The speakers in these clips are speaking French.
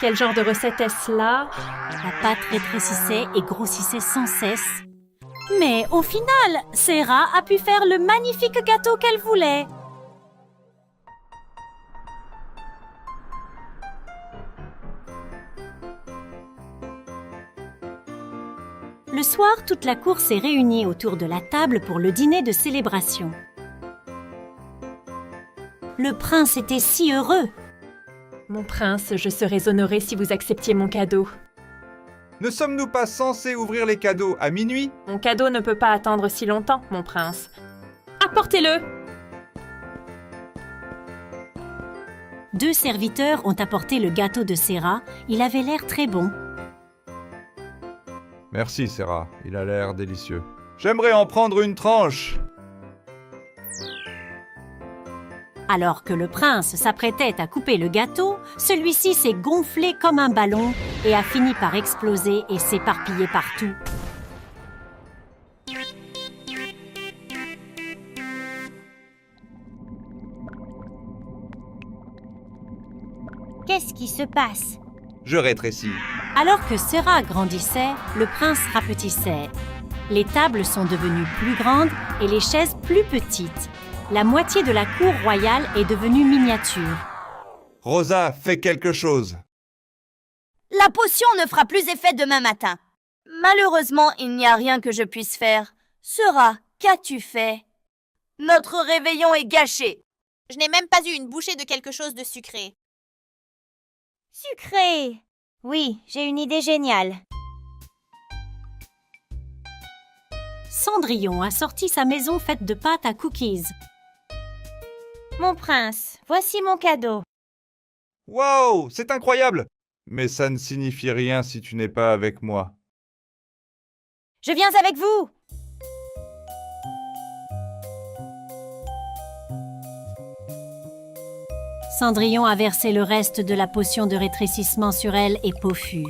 Quel genre de recette est-ce là? La pâte rétrécissait et grossissait sans cesse. Mais au final, Sarah a pu faire le magnifique gâteau qu'elle voulait. Le soir, toute la cour s'est réunie autour de la table pour le dîner de célébration. Le prince était si heureux. Mon prince, je serais honorée si vous acceptiez mon cadeau. Ne sommes-nous pas censés ouvrir les cadeaux à minuit? Mon cadeau ne peut pas attendre si longtemps, mon prince. Apportez-le! 2 serviteurs ont apporté le gâteau de Sarah. Il avait l'air très bon. Merci, Sarah. Il a l'air délicieux. J'aimerais en prendre une tranche. Alors que le prince s'apprêtait à couper le gâteau, celui-ci s'est gonflé comme un ballon et a fini par exploser et s'éparpiller partout. Qu'est-ce qui se passe? Je rétrécis. Alors que Sarah grandissait, le prince rapetissait. Les tables sont devenues plus grandes et les chaises plus petites. La moitié de la cour royale est devenue miniature. Rosa, fais quelque chose. La potion ne fera plus effet demain matin. Malheureusement, il n'y a rien que je puisse faire. Sarah, qu'as-tu fait? Notre réveillon est gâché. Je n'ai même pas eu une bouchée de quelque chose de sucré. Sucré! Oui, j'ai une idée géniale. Cendrillon a sorti sa maison faite de pâte à cookies. Mon prince, voici mon cadeau. Wow, c'est incroyable! Mais ça ne signifie rien si tu n'es pas avec moi. Je viens avec vous! Cendrillon a versé le reste de la potion de rétrécissement sur elle et Pofu.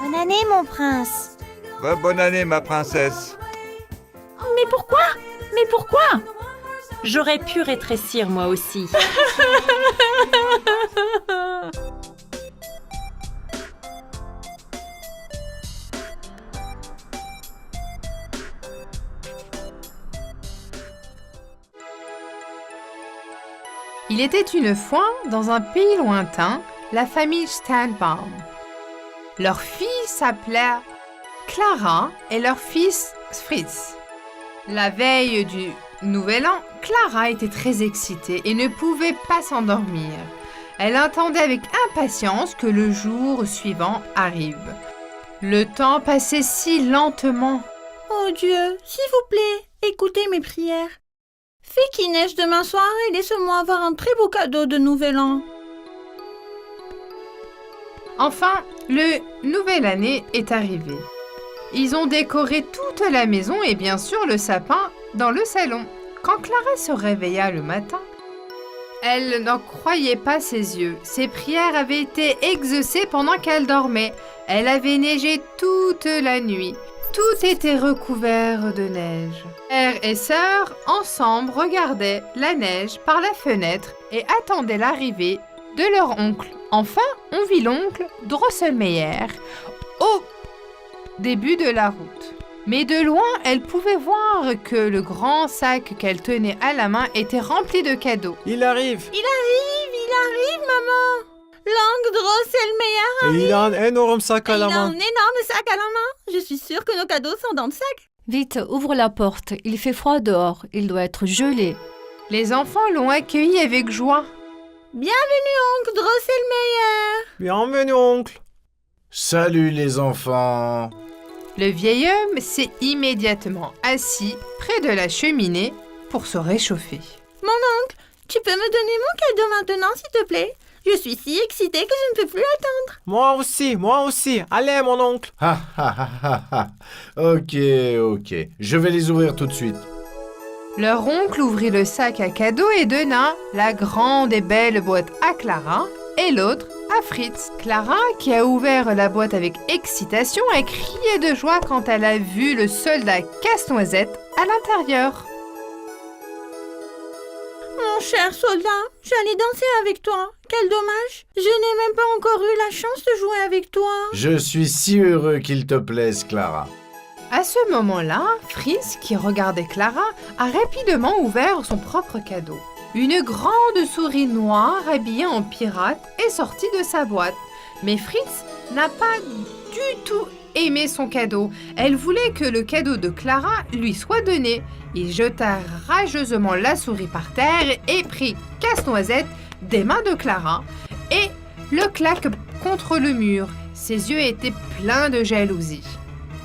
Bonne année, mon prince! Bonne année, ma princesse. Mais pourquoi? Mais pourquoi? J'aurais pu rétrécir moi aussi. Il était une fois, dans un pays lointain, la famille Stanbaum. Leur fille s'appelait Clara et leur fils Fritz. La veille du Nouvel An, Clara était très excitée et ne pouvait pas s'endormir. Elle attendait avec impatience que le jour suivant arrive. Le temps passait si lentement. Oh Dieu, s'il vous plaît, écoutez mes prières. Fais qu'il neige demain soir et laisse-moi avoir un très beau cadeau de Nouvel An. Enfin, le Nouvelle Année est arrivé. Ils ont décoré toute la maison et bien sûr le sapin dans le salon. Quand Clara se réveilla le matin, elle n'en croyait pas ses yeux. Ses prières avaient été exaucées pendant qu'elle dormait. Elle avait neigé toute la nuit. Tout était recouvert de neige. Père et sœur, ensemble, regardaient la neige par la fenêtre et attendaient l'arrivée de leur oncle. Enfin, on vit l'oncle Drosselmeyer au début de la route. Mais de loin, elle pouvait voir que le grand sac qu'elle tenait à la main était rempli de cadeaux. Il arrive! Il arrive, maman! L'oncle Drosselmeyer Et il a un énorme sac à il la a main. un énorme sac à la main. Je suis sûre que nos cadeaux sont dans le sac. Vite, ouvre la porte. Il fait froid dehors. Il doit être gelé. Les enfants l'ont accueilli avec joie. Bienvenue, oncle Drosselmeyer. Bienvenue, oncle. Salut les enfants. Le vieil homme s'est immédiatement assis près de la cheminée pour se réchauffer. Mon oncle, tu peux me donner mon cadeau maintenant, s'il te plaît? Je suis si excitée que je ne peux plus attendre. Moi aussi. Allez, mon oncle. Ok. Je vais les ouvrir tout de suite. Leur oncle ouvrit le sac à cadeaux et donna la grande et belle boîte à Clara et l'autre à Fritz. Clara, qui a ouvert la boîte avec excitation, a crié de joie quand elle a vu le soldat Casse-Noisette à l'intérieur. Mon cher soldat, j'allais danser avec toi. Quel dommage. Je n'ai même pas encore eu la chance de jouer avec toi. Je suis si heureux qu'il te plaise, Clara. À ce moment-là, Fritz, qui regardait Clara, a rapidement ouvert son propre cadeau. Une grande souris noire habillée en pirate est sortie de sa boîte. Mais Fritz n'a pas du tout aimé son cadeau. Elle voulait que le cadeau de Clara lui soit donné. Il jeta rageusement la souris par terre et prit Casse-Noisette des mains de Clara et le claque contre le mur. Ses yeux étaient pleins de jalousie.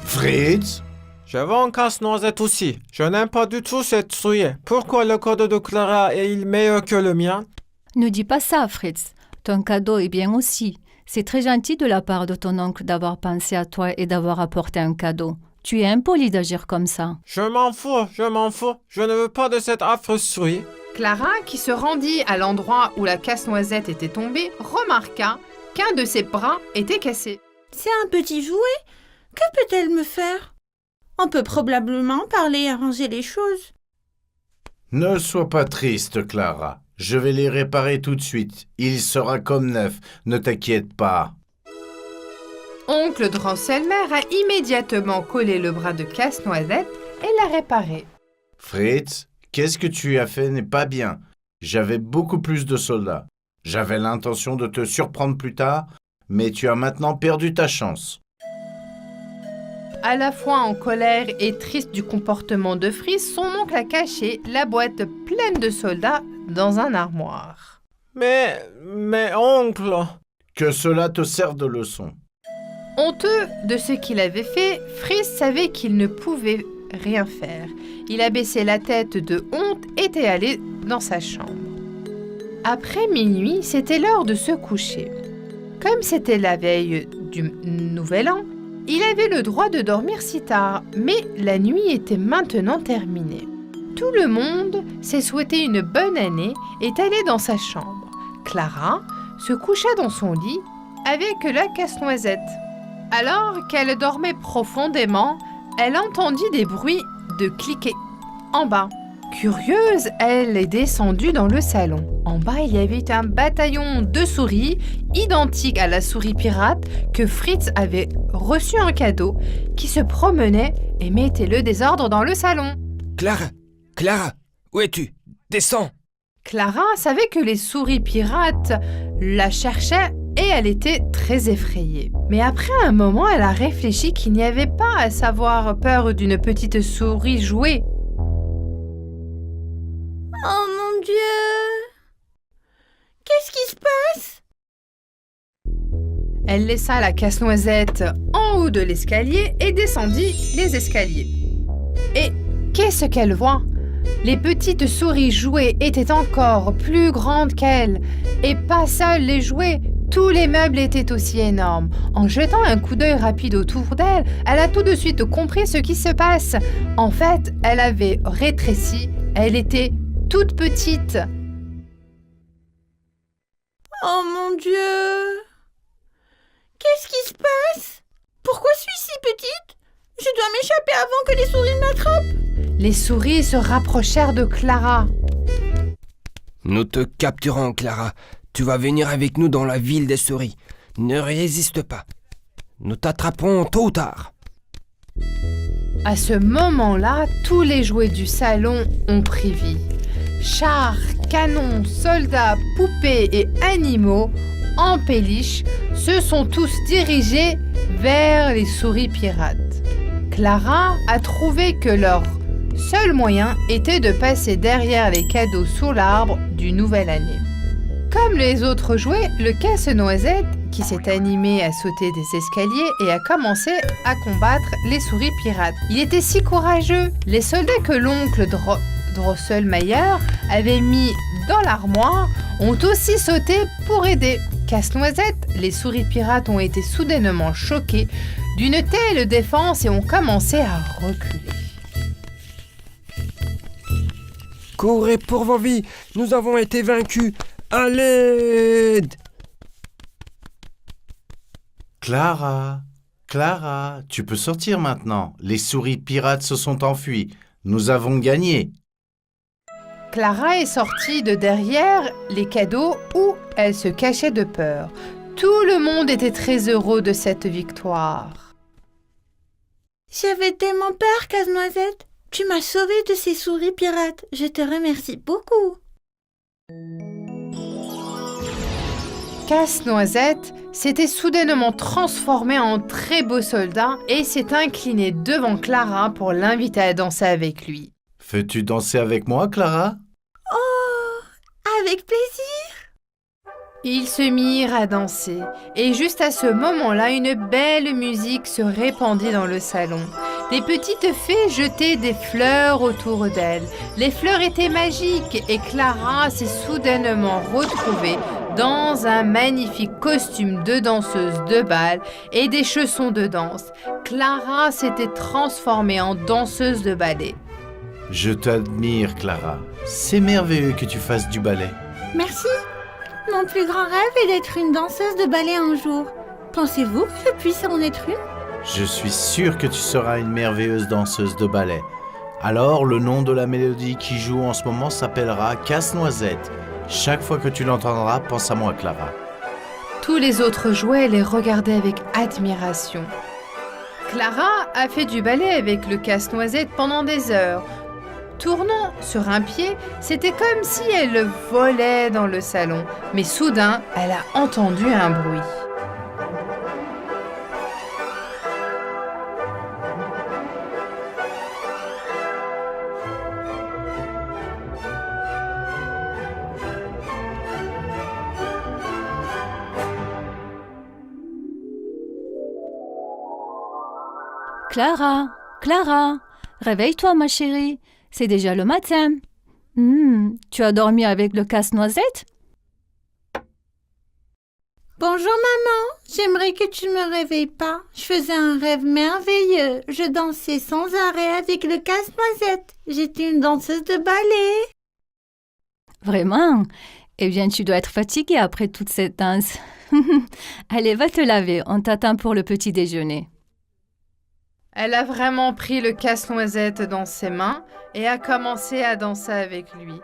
Fritz? Je veux un casse-noisette aussi. Je n'aime pas du tout cette souris. Pourquoi le cadeau de Clara est-il meilleur que le mien? Ne dis pas ça, Fritz. Ton cadeau est bien aussi. C'est très gentil de la part de ton oncle d'avoir pensé à toi et d'avoir apporté un cadeau. Tu es impoli d'agir comme ça. Je m'en fous. Je ne veux pas de cette affreuse souris. Clara, qui se rendit à l'endroit où la casse-noisette était tombée, remarqua qu'un de ses bras était cassé. C'est un petit jouet. Que peut-elle me faire? On peut probablement parler et arranger les choses. Ne sois pas triste, Clara. Je vais les réparer tout de suite. Il sera comme neuf. Ne t'inquiète pas. Oncle Drosselmayer a immédiatement collé le bras de Casse-Noisette et l'a réparé. Fritz, qu'est-ce que tu as fait n'est pas bien. J'avais beaucoup plus de soldats. J'avais l'intention de te surprendre plus tard, mais tu as maintenant perdu ta chance. À la fois en colère et triste du comportement de Fritz, son oncle a caché la boîte pleine de soldats dans un armoire. Mais oncle... Que cela te serve de leçon. Honteux de ce qu'il avait fait, Fritz savait qu'il ne pouvait rien faire. Il a baissé la tête de honte et était allé dans sa chambre. Après minuit, c'était l'heure de se coucher. Comme c'était la veille du Nouvel An, il avait le droit de dormir si tard, mais la nuit était maintenant terminée. Tout le monde s'est souhaité une bonne année et est allé dans sa chambre. Clara se coucha dans son lit avec la casse-noisette. Alors qu'elle dormait profondément, elle entendit des bruits de cliquet en bas. Curieuse, elle est descendue dans le salon. En bas, il y avait un bataillon de souris, identique à la souris pirate que Fritz avait reçu en cadeau, qui se promenait et mettait le désordre dans le salon. Clara, où es-tu? Descends! Clara savait que les souris pirates la cherchaient et elle était très effrayée. Mais après un moment, elle a réfléchi qu'il n'y avait pas à savoir peur d'une petite souris jouée. Oh mon Dieu! Qu'est-ce qui se passe? Elle laissa la casse-noisette en haut de l'escalier et descendit les escaliers. Et qu'est-ce qu'elle voit? Les petites souris jouées étaient encore plus grandes qu'elle. Et pas seules les jouets, tous les meubles étaient aussi énormes. En jetant un coup d'œil rapide autour d'elle, elle a tout de suite compris ce qui se passe. En fait, elle avait rétréci, elle était toute petite. Oh mon Dieu! Qu'est-ce qui se passe? Pourquoi suis-je si petite? Je dois m'échapper avant que les souris m'attrapent. Les souris se rapprochèrent de Clara. Nous te capturons, Clara. Tu vas venir avec nous dans la ville des souris. Ne résiste pas. Nous t'attraperons tôt ou tard. À ce moment-là, tous les jouets du salon ont pris vie. Chars, canons, soldats, poupées et animaux en péliche se sont tous dirigés vers les souris pirates. Clara a trouvé que leur seul moyen était de passer derrière les cadeaux sous l'arbre du Nouvelle Année. Comme les autres jouets, le casse-noisette, qui s'est animé à sauter des escaliers et a commencé à combattre les souris pirates. Il était si courageux. Les soldats que l'oncle Drosselmayer avait mis dans l'armoire ont aussi sauté pour aider. Casse-noisette, les souris pirates ont été soudainement choqués d'une telle défense et ont commencé à reculer. Courez pour vos vies, nous avons été vaincus. À l'aide! Clara, Clara, tu peux sortir maintenant. Les souris pirates se sont enfuis. Nous avons gagné. Clara est sortie de derrière les cadeaux où elle se cachait de peur. Tout le monde était très heureux de cette victoire. J'avais tellement peur, Casse-Noisette. Tu m'as sauvée de ces souris pirates. Je te remercie beaucoup. Casse-Noisette s'était soudainement transformé en très beau soldat et s'est incliné devant Clara pour l'inviter à danser avec lui. Veux-tu danser avec moi, Clara? Oh, avec plaisir. Ils se mirent à danser et juste à ce moment-là, une belle musique se répandit dans le salon. Des petites fées jetaient des fleurs autour d'elles. Les fleurs étaient magiques et Clara s'est soudainement retrouvée dans un magnifique costume de danseuse de bal et des chaussons de danse. Clara s'était transformée en danseuse de ballet. Je t'admire, Clara. C'est merveilleux que tu fasses du ballet. Merci. Mon plus grand rêve est d'être une danseuse de ballet un jour. Pensez-vous que je puisse en être une? Je suis sûr que tu seras une merveilleuse danseuse de ballet. Alors, le nom de la mélodie qui joue en ce moment s'appellera Casse-Noisette. Chaque fois que tu l'entendras, pense à moi, Clara. Tous les autres jouets les regardaient avec admiration. Clara a fait du ballet avec le Casse-Noisette pendant des heures. Tournant sur un pied, c'était comme si elle volait dans le salon. Mais soudain, elle a entendu un bruit. Clara, Clara, réveille-toi ma chérie, c'est déjà le matin. Tu as dormi avec le Casse-Noisette? Bonjour maman, j'aimerais que tu ne me réveilles pas. Je faisais un rêve merveilleux. Je dansais sans arrêt avec le Casse-Noisette. J'étais une danseuse de ballet. Vraiment? Eh bien, tu dois être fatiguée après toute cette danse. Allez, va te laver, on t'attend pour le petit déjeuner. Elle a vraiment pris le Casse-Noisette dans ses mains et a commencé à danser avec lui.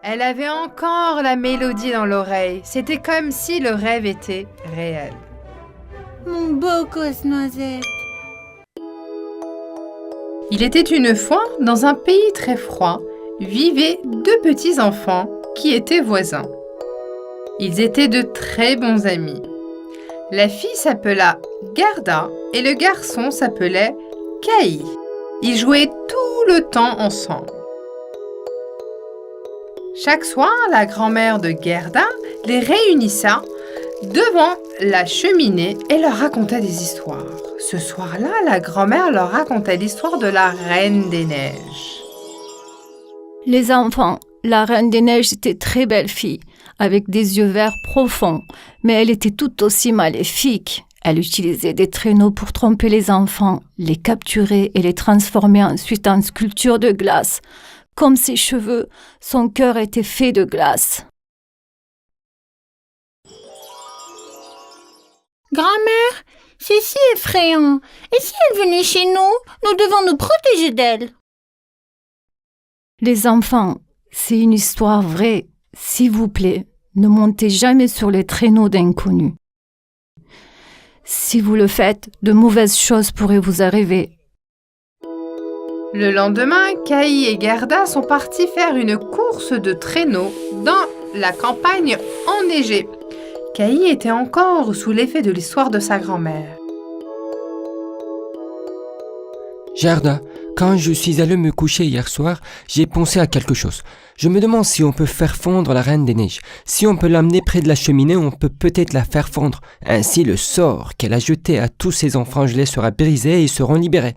Elle avait encore la mélodie dans l'oreille. C'était comme si le rêve était réel. Mon beau Casse-Noisette. Il était une fois, dans un pays très froid, vivaient deux petits enfants qui étaient voisins. Ils étaient de très bons amis. La fille s'appela Gerda et le garçon s'appelait Kai. Ils jouaient tout le temps ensemble. Chaque soir, la grand-mère de Gerda les réunissa devant la cheminée et leur racontait des histoires. Ce soir-là, la grand-mère leur racontait l'histoire de la Reine des Neiges. Les enfants, la Reine des Neiges était très belle fille, avec des yeux verts profonds, mais elle était tout aussi maléfique. Elle utilisait des traîneaux pour tromper les enfants, les capturer et les transformer ensuite en sculptures de glace. Comme ses cheveux, son cœur était fait de glace. Grand-mère, c'est si effrayant. Et si elle venait chez nous, nous devons nous protéger d'elle. Les enfants, c'est une histoire vraie. S'il vous plaît, ne montez jamais sur les traîneaux d'inconnus. Si vous le faites, de mauvaises choses pourraient vous arriver. Le lendemain, Kai et Gerda sont partis faire une course de traîneaux dans la campagne enneigée. Kai était encore sous l'effet de l'histoire de sa grand-mère. Gerda, quand je suis allé me coucher hier soir, j'ai pensé à quelque chose. Je me demande si on peut faire fondre la Reine des Neiges. Si on peut l'amener près de la cheminée, on peut peut-être la faire fondre. Ainsi, le sort qu'elle a jeté à tous ses enfants gelés sera brisé et ils seront libérés.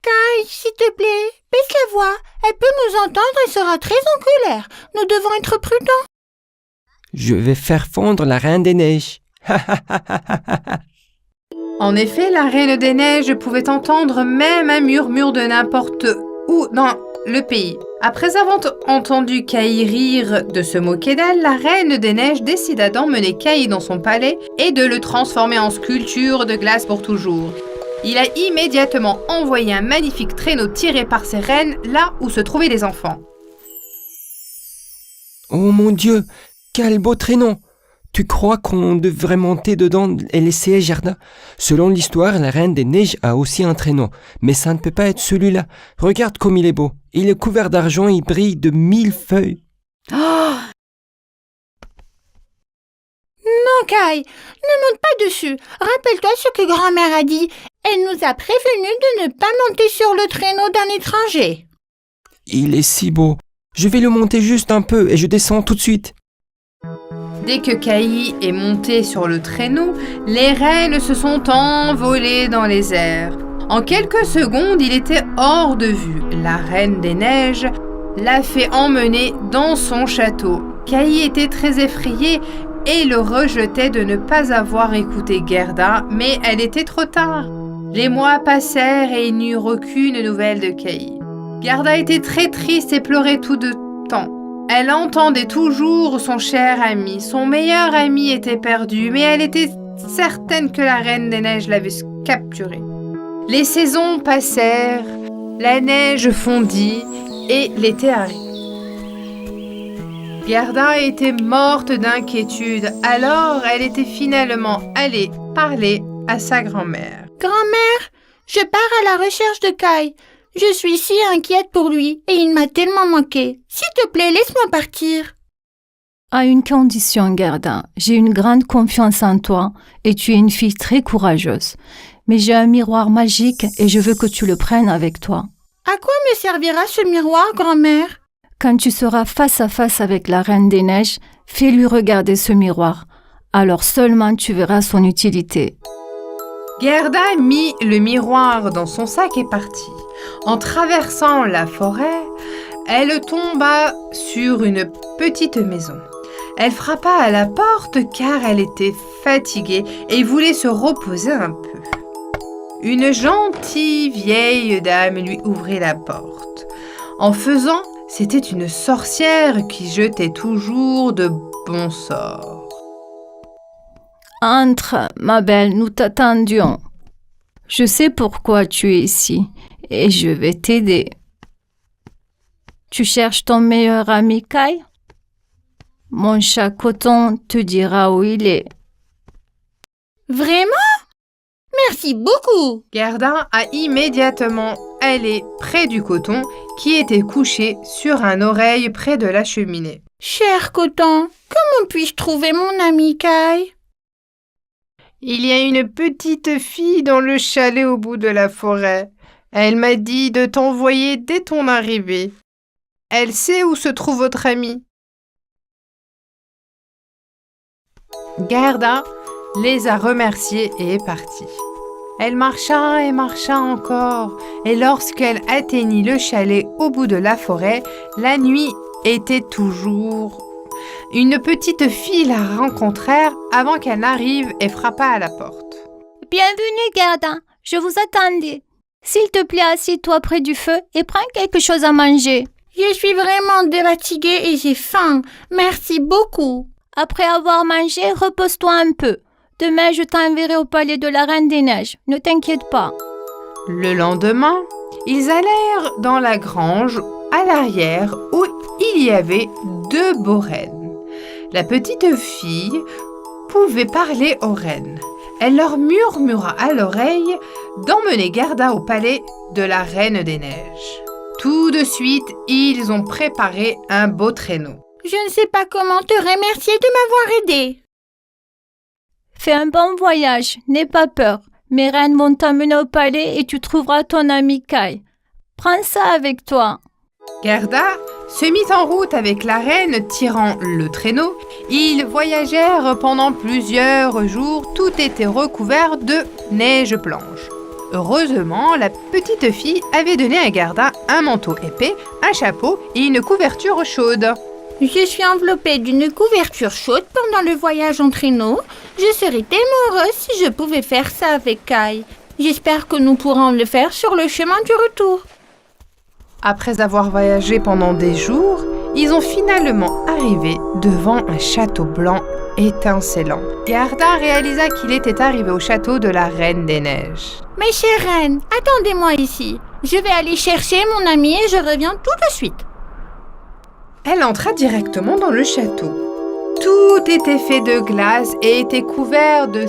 Kai, s'il te plaît, baisse la voix. Elle peut nous entendre et sera très en colère. Nous devons être prudents. Je vais faire fondre la Reine des Neiges. En effet, la Reine des Neiges pouvait entendre même un murmure de n'importe où dans le pays. Après avoir entendu Kai rire de se moquer d'elle, la Reine des Neiges décida d'emmener Kai dans son palais et de le transformer en sculpture de glace pour toujours. Il a immédiatement envoyé un magnifique traîneau tiré par ses reines là où se trouvaient les enfants. Oh mon Dieu, quel beau traîneau! Tu crois qu'on devrait monter dedans et l'essayer, Gerda? Selon l'histoire, la Reine des Neiges a aussi un traîneau, mais ça ne peut pas être celui-là. Regarde comme il est beau. Il est couvert d'argent et il brille de 1000 feuilles. Oh non, Kai, ne monte pas dessus. Rappelle-toi ce que grand-mère a dit. Elle nous a prévenus de ne pas monter sur le traîneau d'un étranger. Il est si beau. Je vais le monter juste un peu et je descends tout de suite. Dès que Kai est monté sur le traîneau, les reines se sont envolées dans les airs. En quelques secondes, il était hors de vue. La Reine des Neiges l'a fait emmener dans son château. Kai était très effrayée et le rejetait de ne pas avoir écouté Gerda, mais elle était trop tard. Les mois passèrent et il n'y eut aucune nouvelle de Kai. Gerda était très triste et pleurait tout de temps. Elle entendait toujours son cher ami. Son meilleur ami était perdu, mais elle était certaine que la Reine des Neiges l'avait capturé. Les saisons passèrent, la neige fondit et l'été arriva. Gerda était morte d'inquiétude, alors elle était finalement allée parler à sa grand-mère. Grand-mère, je pars à la recherche de Kai. Je suis si inquiète pour lui et il m'a tellement manqué. S'il te plaît, laisse-moi partir. À une condition, Gerda. J'ai une grande confiance en toi et tu es une fille très courageuse. Mais j'ai un miroir magique et je veux que tu le prennes avec toi. À quoi me servira ce miroir, grand-mère? Quand tu seras face à face avec la Reine des Neiges, fais-lui regarder ce miroir. Alors seulement tu verras son utilité. Gerda mit le miroir dans son sac et partit. En traversant la forêt, elle tomba sur une petite maison. Elle frappa à la porte car elle était fatiguée et voulait se reposer un peu. Une gentille vieille dame lui ouvrit la porte. En faisant, c'était une sorcière qui jetait toujours de bons sorts. Entre, ma belle, nous t'attendions. Je sais pourquoi tu es ici et je vais t'aider. Tu cherches ton meilleur ami Kai? Mon chat Coton te dira où il est. Vraiment? Merci beaucoup. Gerda a immédiatement allé près du Coton qui était couché sur un oreille près de la cheminée. Cher Coton, comment puis-je trouver mon ami Kai? Il y a une petite fille dans le chalet au bout de la forêt. Elle m'a dit de t'envoyer dès ton arrivée. Elle sait où se trouve votre ami. Gerda les a remerciés et est partie. Elle marcha et marcha encore, et lorsqu'elle atteignit le chalet au bout de la forêt, la nuit était toujours. Une petite fille la rencontrèrent avant qu'elle n'arrive et frappa à la porte. Bienvenue, Gerda. Je vous attendais. S'il te plaît, assieds-toi près du feu et prends quelque chose à manger. Je suis vraiment fatiguée et j'ai faim. Merci beaucoup. Après avoir mangé, repose-toi un peu. Demain, je t'enverrai au palais de la Reine des Neiges. Ne t'inquiète pas. Le lendemain, ils allèrent dans la grange à l'arrière où il y avait 2 beaux rennes. La petite fille pouvait parler aux rennes. Elle leur murmura à l'oreille d'emmener Gerda au palais de la Reine des Neiges. Tout de suite, ils ont préparé un beau traîneau. Je ne sais pas comment te remercier de m'avoir aidé. Fais un bon voyage, n'aie pas peur. Mes reines vont t'emmener au palais et tu trouveras ton ami Kai. Prends ça avec toi. Gerda se mit en route avec la reine tirant le traîneau. Ils voyagèrent pendant plusieurs jours. Tout était recouvert de neige blanche. Heureusement, la petite fille avait donné à Gerda un manteau épais, un chapeau et une couverture chaude. Je suis enveloppée d'une couverture chaude pendant le voyage en traîneau. Je serais tellement heureuse si je pouvais faire ça avec Kai. J'espère que nous pourrons le faire sur le chemin du retour. Après avoir voyagé pendant des jours, ils ont finalement arrivé devant un château blanc étincelant. Gerda réalisa qu'il était arrivé au château de la Reine des Neiges. Mes chères reines, attendez-moi ici. Je vais aller chercher mon ami et je reviens tout de suite. Elle entra directement dans le château. Tout était fait de glace et était couvert de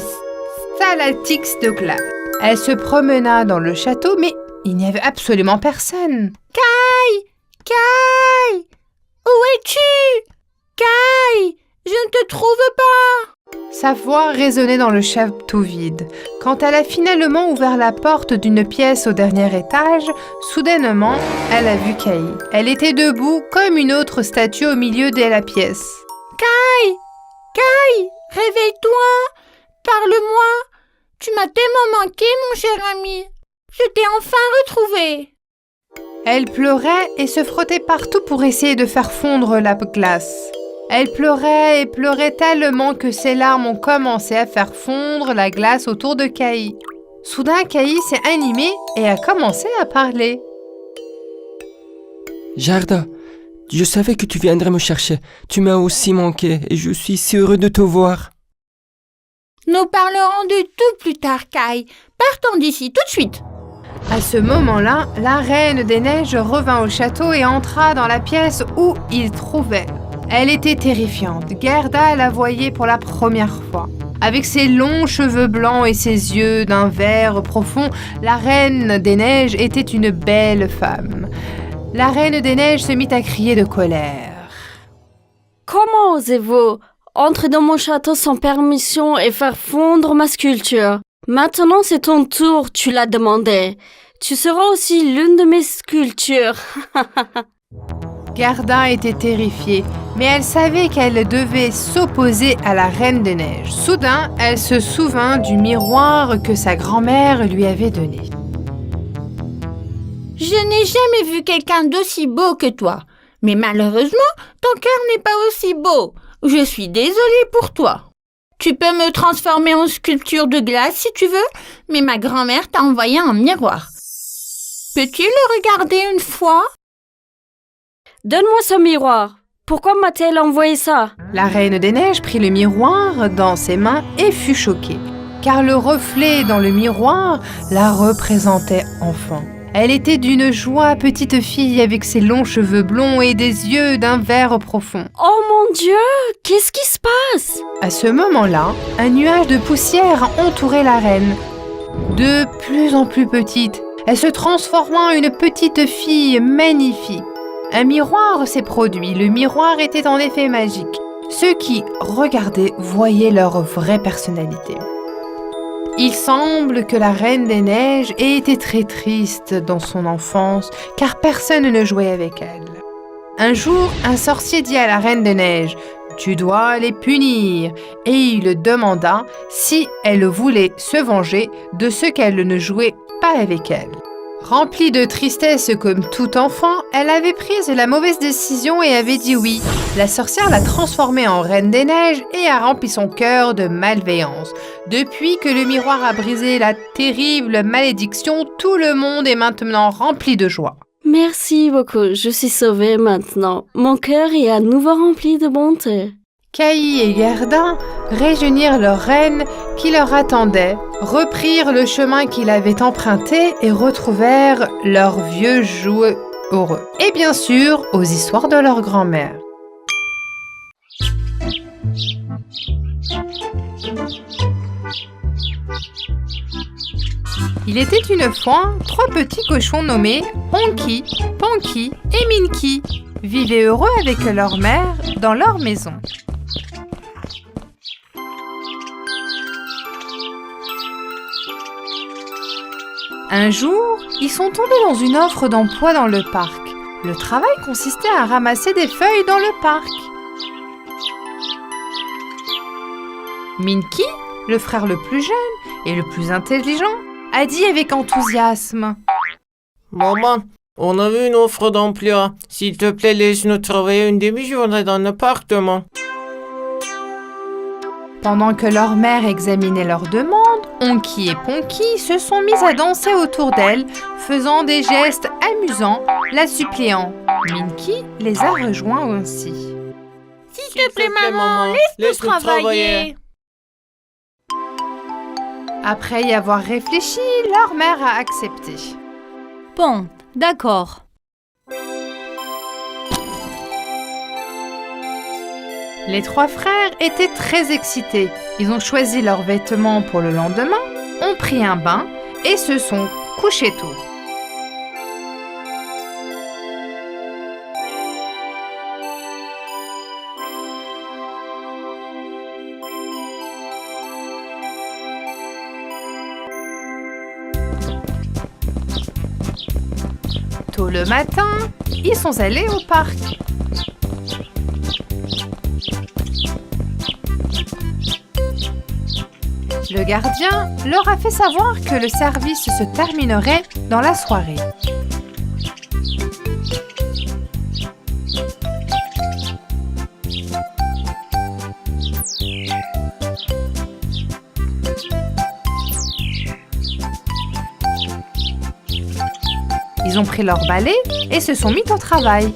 stalactites de glace. Elle se promena dans le château, mais il n'y avait absolument personne. Kai! Kai! Où es-tu? Kai! Je ne te trouve pas! Sa voix résonnait dans le château vide. Quand elle a finalement ouvert la porte d'une pièce au dernier étage, soudainement, elle a vu Kai. Elle était debout comme une autre statue au milieu de la pièce. Kai! Kai! Réveille-toi! Parle-moi! Tu m'as tellement manqué, mon cher ami! Je t'ai enfin retrouvé! Elle pleurait et se frottait partout pour essayer de faire fondre la glace. Elle pleurait et pleurait tellement que ses larmes ont commencé à faire fondre la glace autour de Kai. Soudain, Kai s'est animée et a commencé à parler. Gerda, je savais que tu viendrais me chercher. Tu m'as aussi manqué et je suis si heureux de te voir. Nous parlerons de tout plus tard, Kai. Partons d'ici tout de suite. À ce moment-là, la Reine des Neiges revint au château et entra dans la pièce où il trouvait. Elle était terrifiante. Gerda la voyait pour la première fois. Avec ses longs cheveux blancs et ses yeux d'un vert profond, la Reine des Neiges était une belle femme. La Reine des Neiges se mit à crier de colère. Comment osez-vous entrer dans mon château sans permission et faire fondre ma sculpture? Maintenant, c'est ton tour, tu l'as demandé. Tu seras aussi l'une de mes sculptures. Gerda était terrifiée, mais elle savait qu'elle devait s'opposer à la Reine des Neiges. Soudain, elle se souvint du miroir que sa grand-mère lui avait donné. Je n'ai jamais vu quelqu'un d'aussi beau que toi. Mais malheureusement, ton cœur n'est pas aussi beau. Je suis désolée pour toi. Tu peux me transformer en sculpture de glace si tu veux, mais ma grand-mère t'a envoyé un miroir. Peux-tu le regarder une fois? Donne-moi ce miroir. Pourquoi m'a-t-elle envoyé ça? La Reine des Neiges prit le miroir dans ses mains et fut choquée, car le reflet dans le miroir la représentait enfant. Elle était d'une joie petite fille avec ses longs cheveux blonds et des yeux d'un vert profond. Oh mon Dieu, qu'est-ce qui se passe? À ce moment-là, un nuage de poussière entourait la reine. De plus en plus petite, elle se transforma en une petite fille magnifique. Un miroir s'est produit. Le miroir était en effet magique. Ceux qui regardaient voyaient leur vraie personnalité. Il semble que la Reine des Neiges ait été très triste dans son enfance, car personne ne jouait avec elle. Un jour, un sorcier dit à la Reine des Neiges « Tu dois les punir » et il demanda si elle voulait se venger de ceux qu'elle ne jouait pas avec elle. Remplie de tristesse comme tout enfant, elle avait pris la mauvaise décision et avait dit oui. La sorcière l'a transformée en Reine des Neiges et a rempli son cœur de malveillance. Depuis que le miroir a brisé la terrible malédiction, tout le monde est maintenant rempli de joie. Merci beaucoup, je suis sauvée maintenant. Mon cœur est à nouveau rempli de bonté. Kai et Gerda réunirent leur reine qui leur attendait, reprirent le chemin qu'ils avaient emprunté et retrouvèrent leurs vieux jouets heureux. Et bien sûr, aux histoires de leur grand-mère. Il était une fois 3 petits cochons nommés Honky, Ponky et Minky, vivaient heureux avec leur mère dans leur maison. Un jour, ils sont tombés dans une offre d'emploi dans le parc. Le travail consistait à ramasser des feuilles dans le parc. Minky, le frère le plus jeune et le plus intelligent, a dit avec enthousiasme « Maman, on a vu une offre d'emploi. S'il te plaît, laisse-nous travailler une demi-journée dans l'appartement. » Pendant que leur mère examinait leur demande, Onky et Ponky se sont mis à danser autour d'elle, faisant des gestes amusants, la suppliant. Minky les a rejoints aussi. S'il te plaît, maman, laisse-nous travailler. Après y avoir réfléchi, leur mère a accepté. Bon, d'accord. Les 3 frères étaient très excités. Ils ont choisi leurs vêtements pour le lendemain, ont pris un bain et se sont couchés tôt. Tôt le matin, ils sont allés au parc. Le gardien leur a fait savoir que le service se terminerait dans la soirée. Ils ont pris leur balai et se sont mis au travail.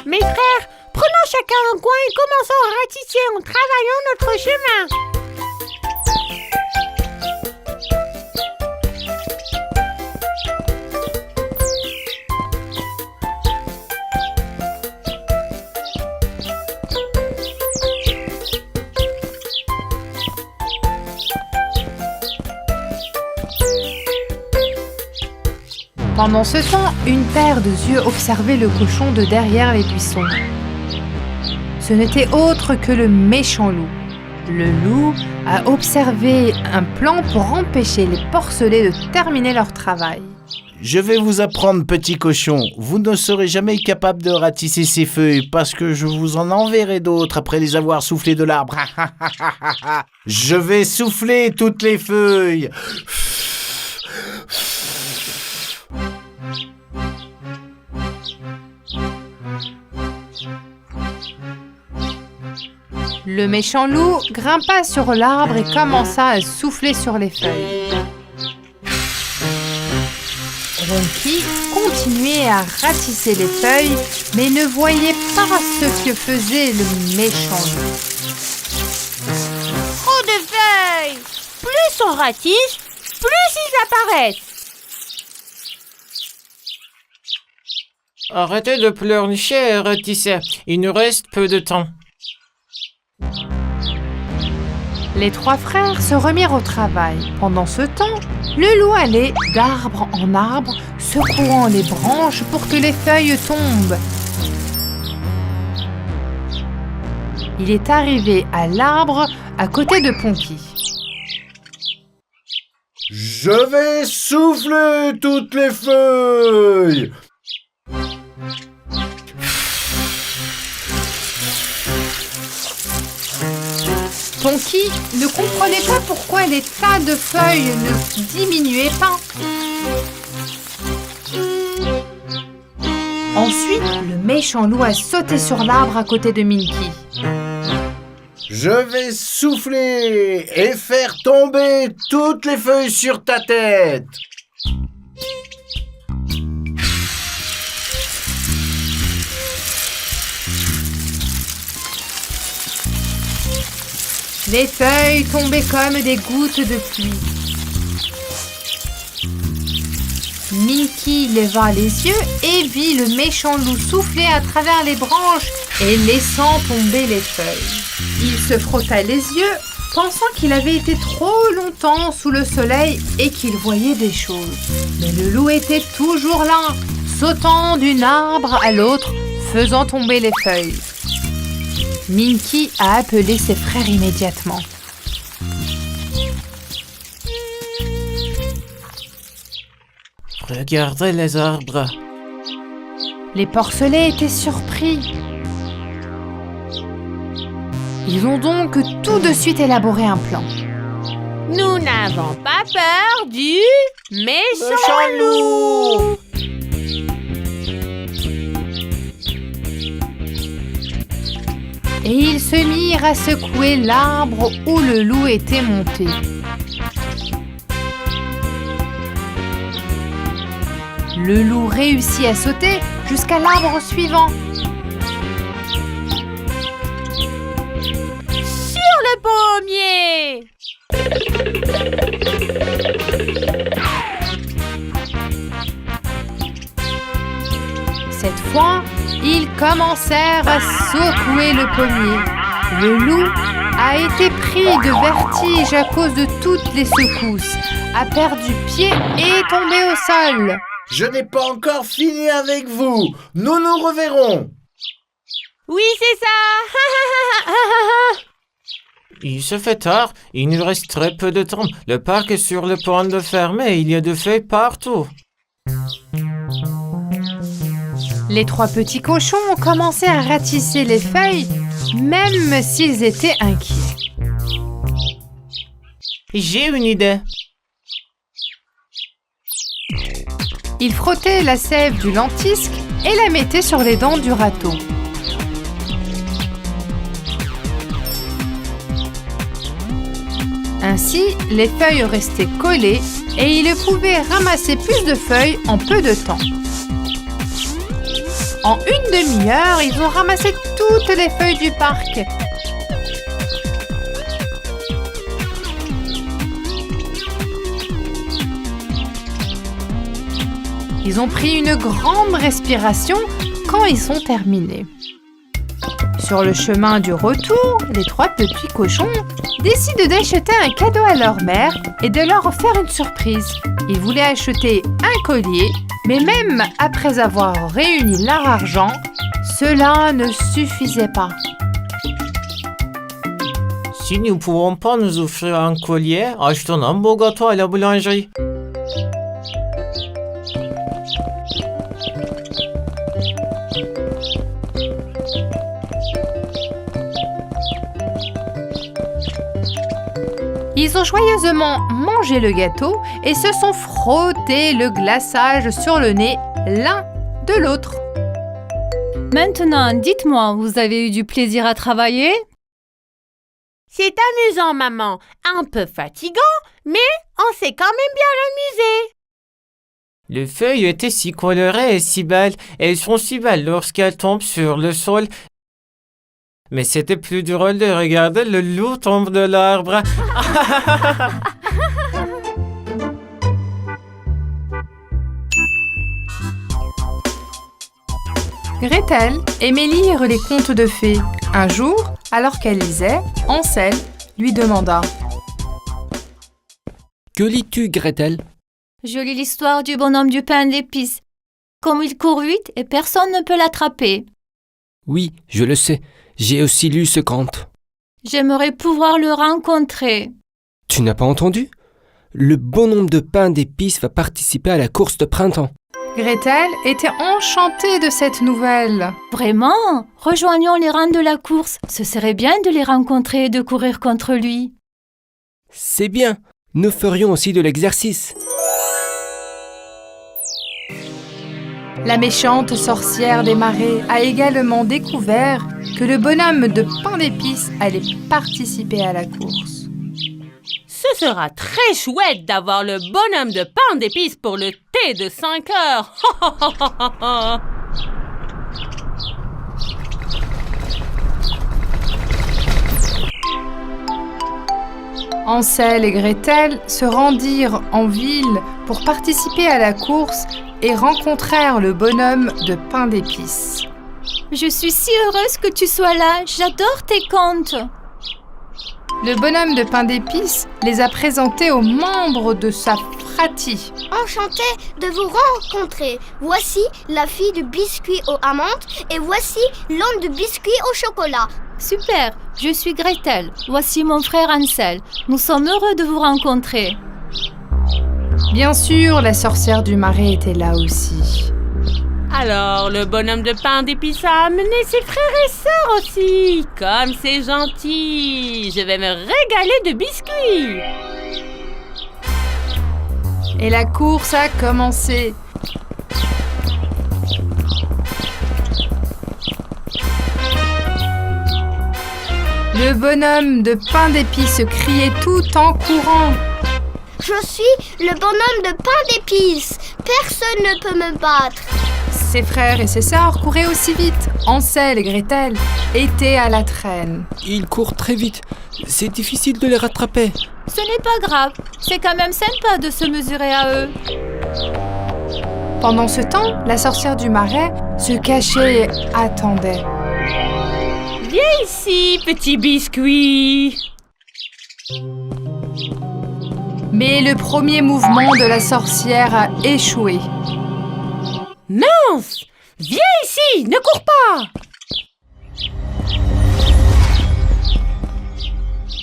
Mes frères, prenons chacun un coin et commençons à ratisser en travaillant notre chemin. Pendant ce temps, une paire de yeux observait le cochon de derrière les buissons. Ce n'était autre que le méchant loup. Le loup a observé un plan pour empêcher les porcelets de terminer leur travail. Je vais vous apprendre, petit cochon. Vous ne serez jamais capable de ratisser ces feuilles parce que je vous en enverrai d'autres après les avoir soufflées de l'arbre. Je vais souffler toutes les feuilles. Le méchant loup grimpa sur l'arbre et commença à souffler sur les feuilles. Onky continuait à ratisser les feuilles, mais ne voyait pas ce que faisait le méchant loup. Trop de feuilles! Plus on ratisse, plus ils apparaissent. Arrêtez de pleurnicher et ratissez. Il nous reste peu de temps. Les 3 frères se remirent au travail. Pendant ce temps, le loup allait d'arbre en arbre, secouant les branches pour que les feuilles tombent. Il est arrivé à l'arbre à côté de Ponky. Je vais souffler toutes les feuilles. Ponky ne comprenait pas pourquoi les tas de feuilles ne diminuaient pas. Ensuite, le méchant loup a sauté sur l'arbre à côté de Minky. Je vais souffler et faire tomber toutes les feuilles sur ta tête. Les feuilles tombaient comme des gouttes de pluie. Minky leva les yeux et vit le méchant loup souffler à travers les branches et laissant tomber les feuilles. Il se frotta les yeux, pensant qu'il avait été trop longtemps sous le soleil et qu'il voyait des choses. Mais le loup était toujours là, sautant d'un arbre à l'autre, faisant tomber les feuilles. Minky a appelé ses frères immédiatement. Regardez les arbres. Les porcelets étaient surpris. Ils ont donc tout de suite élaboré un plan. Nous n'avons pas peur du méchant loup. Et ils se mirent à secouer l'arbre où le loup était monté. Le loup réussit à sauter jusqu'à l'arbre suivant. Sur le pommier! Cette fois, ils commencèrent à secouer le pommier. Le loup a été pris de vertige à cause de toutes les secousses, a perdu pied et est tombé au sol. Je n'ai pas encore fini avec vous. Nous nous reverrons. Oui, c'est ça! Il se fait tard, il nous reste très peu de temps. Le parc est sur le point de fermer, il y a des feuilles partout. Les 3 petits cochons ont commencé à ratisser les feuilles, même s'ils étaient inquiets. J'ai une idée. Ils frottaient la sève du lentisque et la mettaient sur les dents du râteau. Ainsi, les feuilles restaient collées et ils pouvaient ramasser plus de feuilles en peu de temps. En une demi-heure, ils ont ramassé toutes les feuilles du parc. Ils ont pris une grande respiration quand ils sont terminés. Sur le chemin du retour, les 3 petits cochons décident d'acheter un cadeau à leur mère et de leur faire une surprise. Ils voulaient acheter un collier, mais même après avoir réuni leur argent, cela ne suffisait pas. Si nous ne pouvons pas nous offrir un collier, achetons un beau gâteau à la boulangerie. Ils ont joyeusement mangé le gâteau et se sont frottés le glaçage sur le nez l'un de l'autre. Maintenant, dites-moi, vous avez eu du plaisir à travailler? C'est amusant, maman. Un peu fatigant, mais on s'est quand même bien amusé. Les feuilles étaient si colorées et si belles. Elles sont si belles lorsqu'elles tombent sur le sol. Mais c'était plus drôle de regarder le loup tomber de l'arbre. Gretel aimait lire les contes de fées. Un jour, alors qu'elle lisait, Hansel lui demanda « Que lis-tu, Gretel? Je lis l'histoire du bonhomme du pain d'épices. Comme il court vite et personne ne peut l'attraper. Oui, je le sais. J'ai aussi lu ce conte. J'aimerais pouvoir le rencontrer. Tu n'as pas entendu? Le bonhomme de pain d'épices va participer à la course de printemps. Gretel était enchantée de cette nouvelle. Vraiment? Rejoignons les rangs de la course. Ce serait bien de les rencontrer et de courir contre lui. C'est bien. Nous ferions aussi de l'exercice. La méchante sorcière des marais a également découvert que le bonhomme de pain d'épices allait participer à la course. Ce sera très chouette d'avoir le bonhomme de pain d'épices pour le thé de 5 heures. Hansel et Gretel se rendirent en ville pour participer à la course et rencontrèrent le bonhomme de pain d'épices. Je suis si heureuse que tu sois là. J'adore tes contes. Le bonhomme de pain d'épices les a présentés aux membres de sa fratrie. Enchanté de vous rencontrer. Voici la fille de biscuit aux amandes et voici l'homme de biscuit au chocolat. Super, je suis Gretel. Voici mon frère Hansel. Nous sommes heureux de vous rencontrer. Bien sûr, la sorcière du marais était là aussi. Alors, le bonhomme de pain d'épices a amené ses frères et sœurs aussi. Comme c'est gentil. Je vais me régaler de biscuits. Et la course a commencé. Le bonhomme de pain d'épices criait tout en courant. Je suis le bonhomme de pain d'épices. personne ne peut me battre. Ses frères et ses sœurs couraient aussi vite. Hansel et Gretel étaient à la traîne. Ils courent très vite. C'est difficile de les rattraper. Ce n'est pas grave. C'est quand même sympa de se mesurer à eux. Pendant ce temps, la sorcière du marais se cachait et attendait. Viens ici, petit biscuit. Mais le premier mouvement de la sorcière a échoué. Mince! Viens ici, ne cours pas!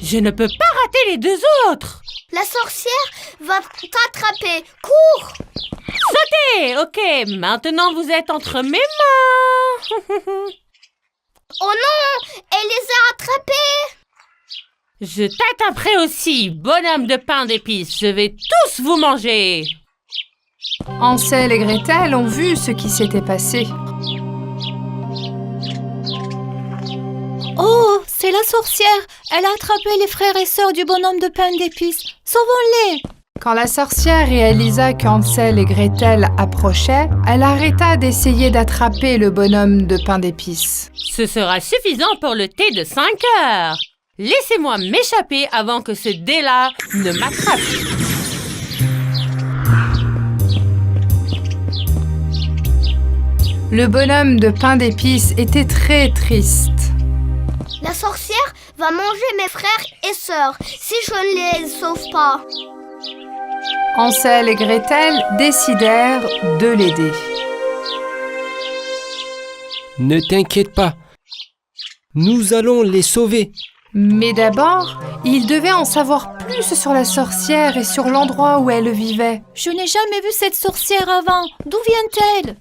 Je ne peux pas rater les deux autres! La sorcière va t'attraper. Cours! Sautez! Ok, maintenant vous êtes entre mes mains! Oh non! Elle les a attrapés! Je t'attraperai aussi, bonhomme de pain d'épices. Je vais tous vous manger! Hansel et Gretel ont vu ce qui s'était passé. Oh, c'est la sorcière. Elle a attrapé les frères et sœurs du bonhomme de pain d'épices. Sauvons-les! Quand la sorcière réalisa qu'Hansel et Gretel approchaient, elle arrêta d'essayer d'attraper le bonhomme de pain d'épices. Ce sera suffisant pour le thé de 5 heures. Laissez-moi m'échapper avant que ce dé-là ne m'attrape. Le bonhomme de pain d'épices était très triste. La sorcière va manger mes frères et sœurs si je ne les sauve pas. Hansel et Gretel décidèrent de l'aider. Ne t'inquiète pas. Nous allons les sauver. Mais d'abord, ils devaient en savoir plus sur la sorcière et sur l'endroit où elle vivait. Je n'ai jamais vu cette sorcière avant. D'où vient-elle?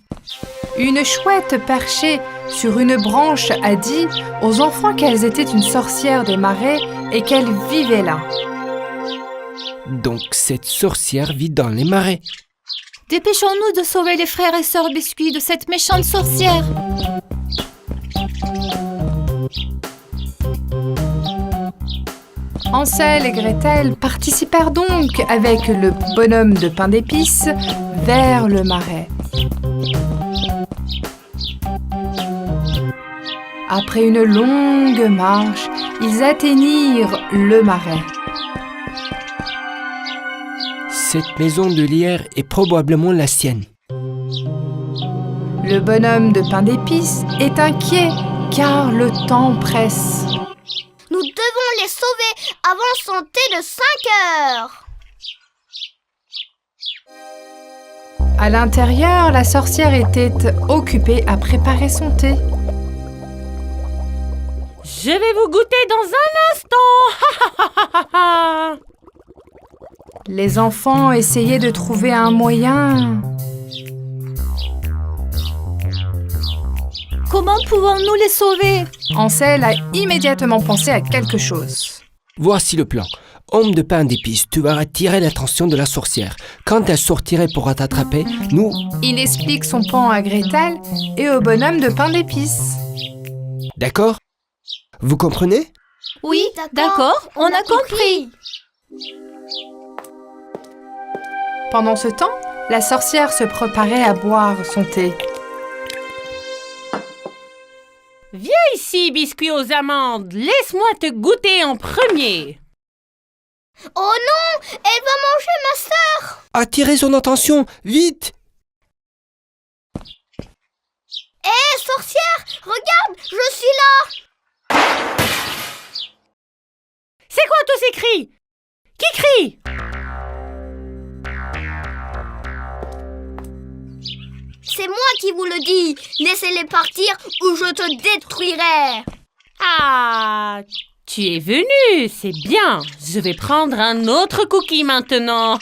Une chouette perchée sur une branche a dit aux enfants qu'elles étaient une sorcière des marais et qu'elle vivait là. Donc cette sorcière vit dans les marais. Dépêchons-nous de sauver les frères et sœurs biscuits de cette méchante sorcière. Hansel et Gretel participèrent donc avec le bonhomme de pain d'épices vers le marais. Après une longue marche, ils atteignirent le marais. Cette maison de lierre est probablement la sienne. Le bonhomme de pain d'épices est inquiet car le temps presse. Nous devons les sauver avant son thé de 5 heures. À l'intérieur, la sorcière était occupée à préparer son thé. Je vais vous goûter dans un instant. Les enfants essayaient de trouver un moyen. Comment pouvons-nous les sauver? Hansel a immédiatement pensé à quelque chose. Voici le plan. Homme de pain d'épices, tu vas attirer l'attention de la sorcière. Quand elle sortirait pour t'attraper, nous... Il explique son plan à Gretel et au bonhomme de pain d'épices. D'accord? Vous comprenez? Oui, d'accord, on a compris. Pendant ce temps, la sorcière se préparait à boire son thé. Viens ici, biscuit aux amandes. Laisse-moi te goûter en premier. Oh non, elle va manger ma sœur. Attirez son attention, vite! Hé, sorcière, regarde, je suis là. C'est quoi tous ces cris? Qui crie? C'est moi qui vous le dis. Laissez-les partir ou je te détruirai. Ah, tu es venu, c'est bien. Je vais prendre un autre cookie maintenant.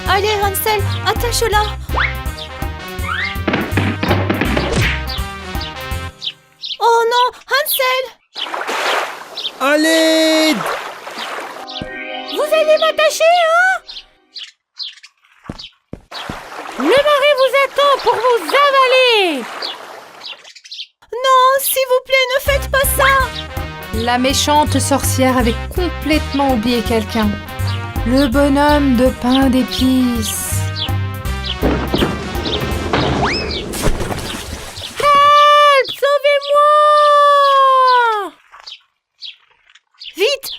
Allez, Hansel, attache-la. Oh non, Hansel! Allez! Vous allez m'attacher, hein? Le marais vous attend pour vous avaler. Non, s'il vous plaît, ne faites pas ça. La méchante sorcière avait complètement oublié quelqu'un. Le bonhomme de pain d'épices. Help! Sauvez-moi! Vite!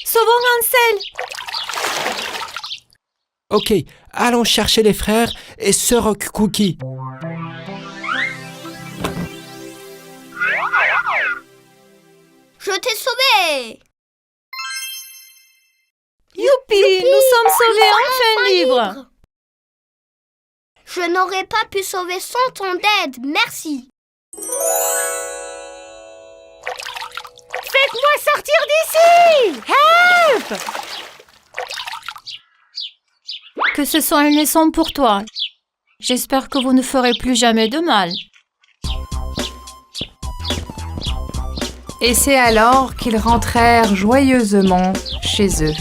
Sauvons Hansel! Ok, allons chercher les frères et Sœur Cookie. Je t'ai sauvé! Youpi! Nous sommes sauvés, enfin libres! Je n'aurais pas pu sauver sans ton aide, merci! Faites-moi sortir d'ici! Help! Que ce soit une leçon pour toi. J'espère que vous ne ferez plus jamais de mal. Et c'est alors qu'ils rentrèrent joyeusement chez eux.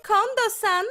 Kondo-san,